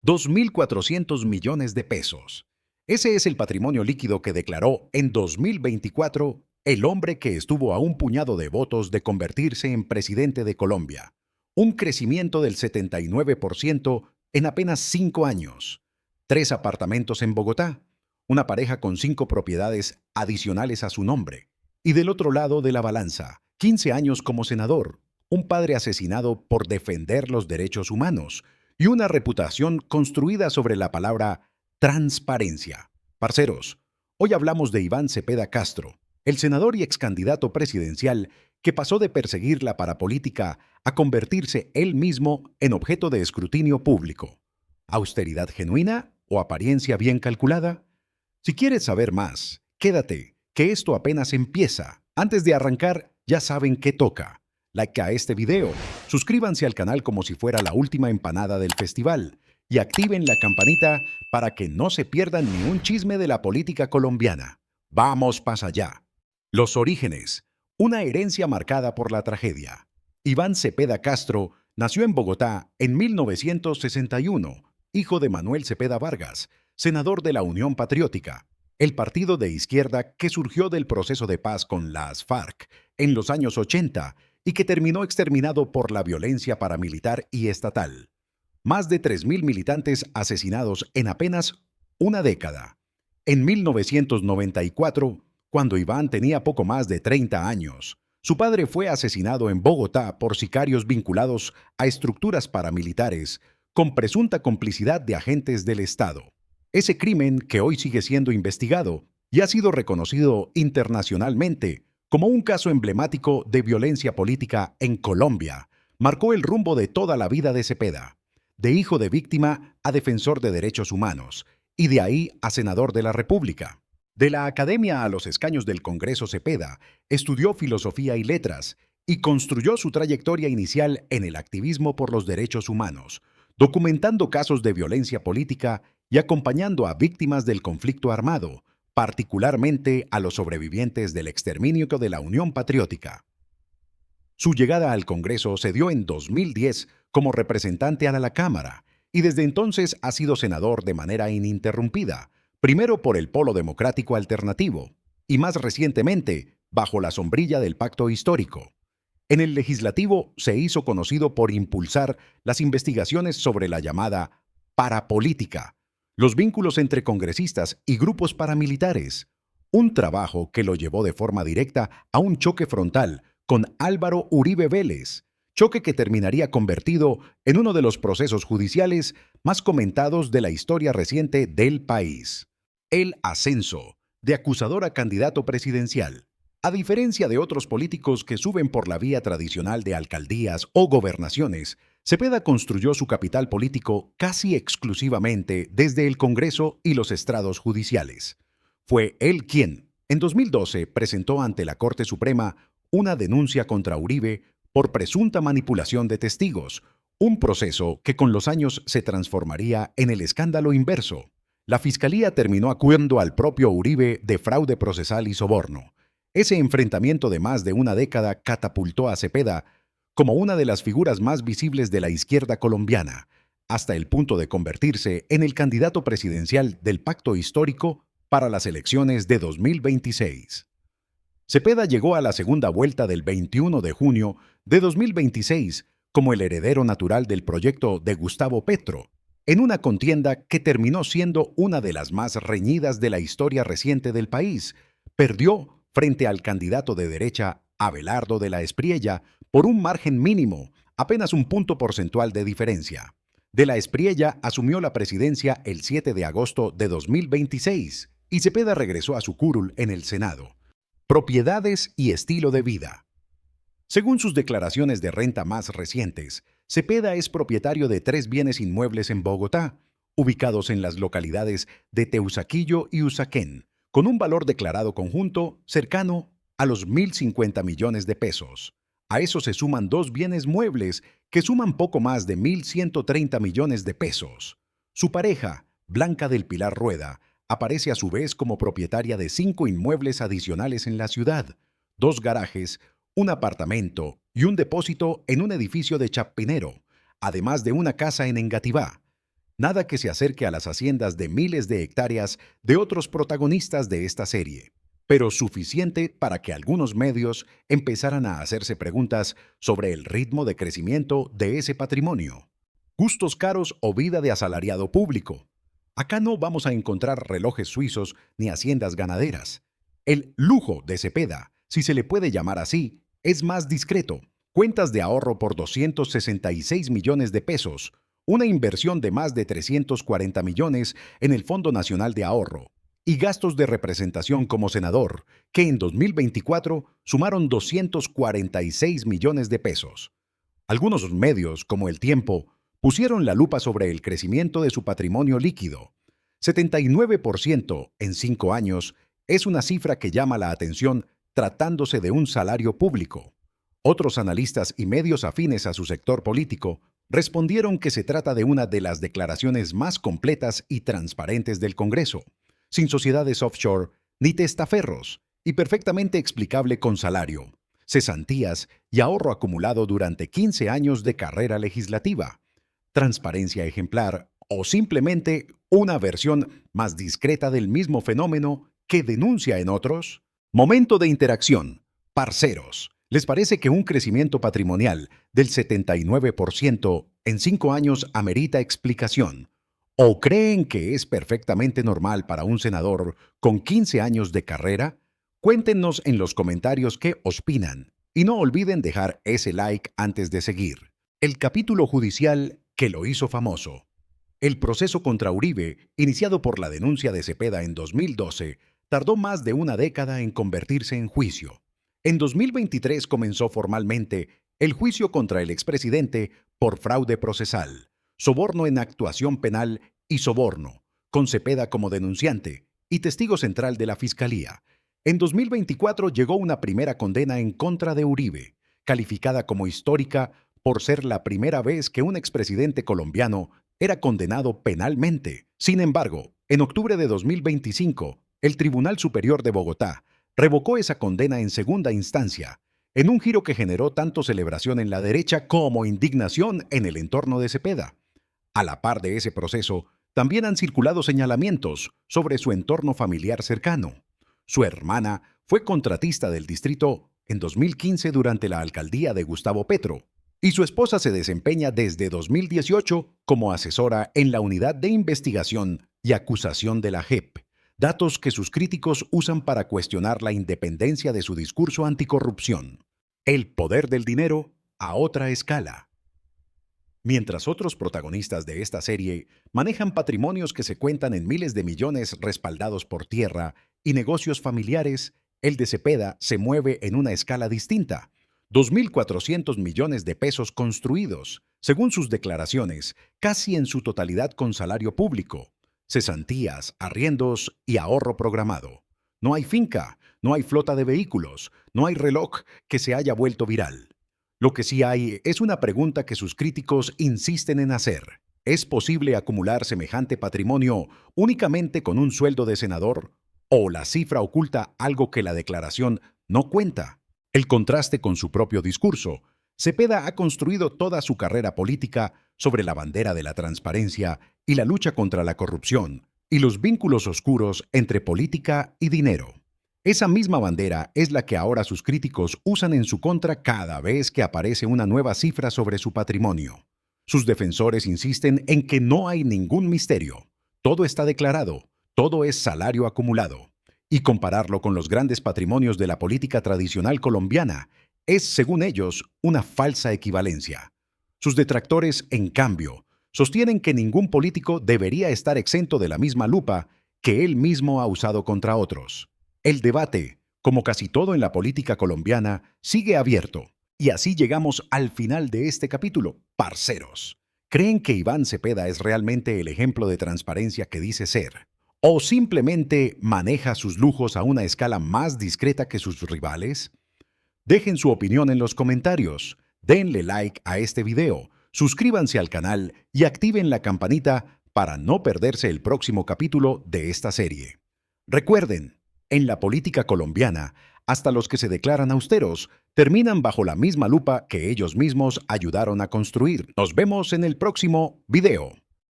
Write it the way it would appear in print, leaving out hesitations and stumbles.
2.400 millones de pesos. Ese es el patrimonio líquido que declaró en 2024 el hombre que estuvo a un puñado de votos de convertirse en presidente de Colombia. Un crecimiento del 79% en apenas 5 años. 3 apartamentos en Bogotá, una pareja con 5 propiedades adicionales a su nombre. Y del otro lado de la balanza, 15 años como senador, un padre asesinado por defender los derechos humanos y una reputación construida sobre la palabra transparencia. Parceros, hoy hablamos de Iván Cepeda Castro, el senador y excandidato presidencial que pasó de perseguir la parapolítica a convertirse él mismo en objeto de escrutinio público. ¿Austeridad genuina o apariencia bien calculada? Si quieres saber más, quédate, que esto apenas empieza. Antes de arrancar, ya saben qué toca. Like a este video, suscríbanse al canal como si fuera la última empanada del festival y activen la campanita para que no se pierdan ni un chisme de la política colombiana. Vamos más allá. Los orígenes. Una herencia marcada por la tragedia. Iván Cepeda Castro nació en Bogotá en 1961, hijo de Manuel Cepeda Vargas, senador de la Unión Patriótica, el partido de izquierda que surgió del proceso de paz con las FARC en los años 80 y que terminó exterminado por la violencia paramilitar y estatal. Más de 3.000 militantes asesinados en apenas una década. En 1994, cuando Iván tenía poco más de 30 años, su padre fue asesinado en Bogotá por sicarios vinculados a estructuras paramilitares con presunta complicidad de agentes del Estado. Ese crimen, que hoy sigue siendo investigado y ha sido reconocido internacionalmente como un caso emblemático de violencia política en Colombia, marcó el rumbo de toda la vida de Cepeda, de hijo de víctima a defensor de derechos humanos, y de ahí a senador de la República. De la academia a los escaños del Congreso, Cepeda estudió filosofía y letras y construyó su trayectoria inicial en el activismo por los derechos humanos, documentando casos de violencia política y acompañando a víctimas del conflicto armado, particularmente a los sobrevivientes del exterminio de la Unión Patriótica. Su llegada al Congreso se dio en 2010 como representante a la Cámara y desde entonces ha sido senador de manera ininterrumpida, primero por el Polo Democrático Alternativo y más recientemente bajo la sombrilla del Pacto Histórico. En el legislativo se hizo conocido por impulsar las investigaciones sobre la llamada parapolítica, los vínculos entre congresistas y grupos paramilitares, un trabajo que lo llevó de forma directa a un choque frontal con Álvaro Uribe Vélez, choque que terminaría convertido en uno de los procesos judiciales más comentados de la historia reciente del país. El ascenso, de acusador a candidato presidencial. A diferencia de otros políticos que suben por la vía tradicional de alcaldías o gobernaciones, Cepeda construyó su capital político casi exclusivamente desde el Congreso y los estrados judiciales. Fue él quien, en 2012, presentó ante la Corte Suprema una denuncia contra Uribe por presunta manipulación de testigos, un proceso que con los años se transformaría en el escándalo inverso. La Fiscalía terminó acusando al propio Uribe de fraude procesal y soborno. Ese enfrentamiento de más de una década catapultó a Cepeda como una de las figuras más visibles de la izquierda colombiana, hasta el punto de convertirse en el candidato presidencial del Pacto Histórico para las elecciones de 2026. Cepeda llegó a la segunda vuelta del 21 de junio de 2026 como el heredero natural del proyecto de Gustavo Petro, en una contienda que terminó siendo una de las más reñidas de la historia reciente del país. Perdió frente al candidato de derecha Abelardo de la Espriella por un margen mínimo, apenas un punto porcentual de diferencia. De la Espriella asumió la presidencia el 7 de agosto de 2026 y Cepeda regresó a su curul en el Senado. Propiedades y estilo de vida. Según sus declaraciones de renta más recientes, Cepeda es propietario de 3 bienes inmuebles en Bogotá, ubicados en las localidades de Teusaquillo y Usaquén, con un valor declarado conjunto cercano a los 1.050 millones de pesos. A eso se suman 2 bienes muebles que suman poco más de 1.130 millones de pesos. Su pareja, Blanca del Pilar Rueda, aparece a su vez como propietaria de 5 inmuebles adicionales en la ciudad, 2 garajes, un apartamento y un depósito en un edificio de Chapinero, además de una casa en Engativá. Nada que se acerque a las haciendas de miles de hectáreas de otros protagonistas de esta serie, pero suficiente para que algunos medios empezaran a hacerse preguntas sobre el ritmo de crecimiento de ese patrimonio. Gustos caros o vida de asalariado público. Acá no vamos a encontrar relojes suizos ni haciendas ganaderas. El lujo de Cepeda, si se le puede llamar así, es más discreto. Cuentas de ahorro por 266 millones de pesos, una inversión de más de 340 millones en el Fondo Nacional de Ahorro y gastos de representación como senador, que en 2024 sumaron 246 millones de pesos. Algunos medios, como El Tiempo, pusieron la lupa sobre el crecimiento de su patrimonio líquido. 79% en 5 años es una cifra que llama la atención tratándose de un salario público. Otros analistas y medios afines a su sector político respondieron que se trata de una de las declaraciones más completas y transparentes del Congreso, sin sociedades offshore ni testaferros, y perfectamente explicable con salario, cesantías y ahorro acumulado durante 15 años de carrera legislativa, transparencia ejemplar o simplemente una versión más discreta del mismo fenómeno que denuncia en otros. Momento de interacción. Parceros, ¿les parece que un crecimiento patrimonial del 79% en 5 años amerita explicación? ¿O creen que es perfectamente normal para un senador con 15 años de carrera? Cuéntenos en los comentarios qué opinan y no olviden dejar ese like antes de seguir. El capítulo judicial que lo hizo famoso. El proceso contra Uribe, iniciado por la denuncia de Cepeda en 2012, tardó más de una década en convertirse en juicio. En 2023 comenzó formalmente el juicio contra el expresidente por fraude procesal, soborno en actuación penal y soborno, con Cepeda como denunciante y testigo central de la Fiscalía. En 2024 llegó una primera condena en contra de Uribe, calificada como histórica por ser la primera vez que un expresidente colombiano era condenado penalmente. Sin embargo, en octubre de 2025, el Tribunal Superior de Bogotá revocó esa condena en segunda instancia, en un giro que generó tanto celebración en la derecha como indignación en el entorno de Cepeda. A la par de ese proceso, también han circulado señalamientos sobre su entorno familiar cercano. Su hermana fue contratista del distrito en 2015 durante la alcaldía de Gustavo Petro, y su esposa se desempeña desde 2018 como asesora en la Unidad de Investigación y Acusación de la JEP, datos que sus críticos usan para cuestionar la independencia de su discurso anticorrupción. El poder del dinero a otra escala. Mientras otros protagonistas de esta serie manejan patrimonios que se cuentan en miles de millones respaldados por tierra y negocios familiares, el de Cepeda se mueve en una escala distinta. 2.400 millones de pesos construidos, según sus declaraciones, casi en su totalidad con salario público, cesantías, arriendos y ahorro programado. No hay finca, no hay flota de vehículos, no hay reloj que se haya vuelto viral. Lo que sí hay es una pregunta que sus críticos insisten en hacer. ¿Es posible acumular semejante patrimonio únicamente con un sueldo de senador? ¿O la cifra oculta algo que la declaración no cuenta? El contraste con su propio discurso. Cepeda ha construido toda su carrera política sobre la bandera de la transparencia y la lucha contra la corrupción y los vínculos oscuros entre política y dinero. Esa misma bandera es la que ahora sus críticos usan en su contra cada vez que aparece una nueva cifra sobre su patrimonio. Sus defensores insisten en que no hay ningún misterio. Todo está declarado, todo es salario acumulado. Y compararlo con los grandes patrimonios de la política tradicional colombiana es, según ellos, una falsa equivalencia. Sus detractores, en cambio, sostienen que ningún político debería estar exento de la misma lupa que él mismo ha usado contra otros. El debate, como casi todo en la política colombiana, sigue abierto. Y así llegamos al final de este capítulo. Parceros, ¿creen que Iván Cepeda es realmente el ejemplo de transparencia que dice ser? ¿O simplemente maneja sus lujos a una escala más discreta que sus rivales? Dejen su opinión en los comentarios, denle like a este video, suscríbanse al canal y activen la campanita para no perderse el próximo capítulo de esta serie. Recuerden, en la política colombiana, hasta los que se declaran austeros terminan bajo la misma lupa que ellos mismos ayudaron a construir. Nos vemos en el próximo video.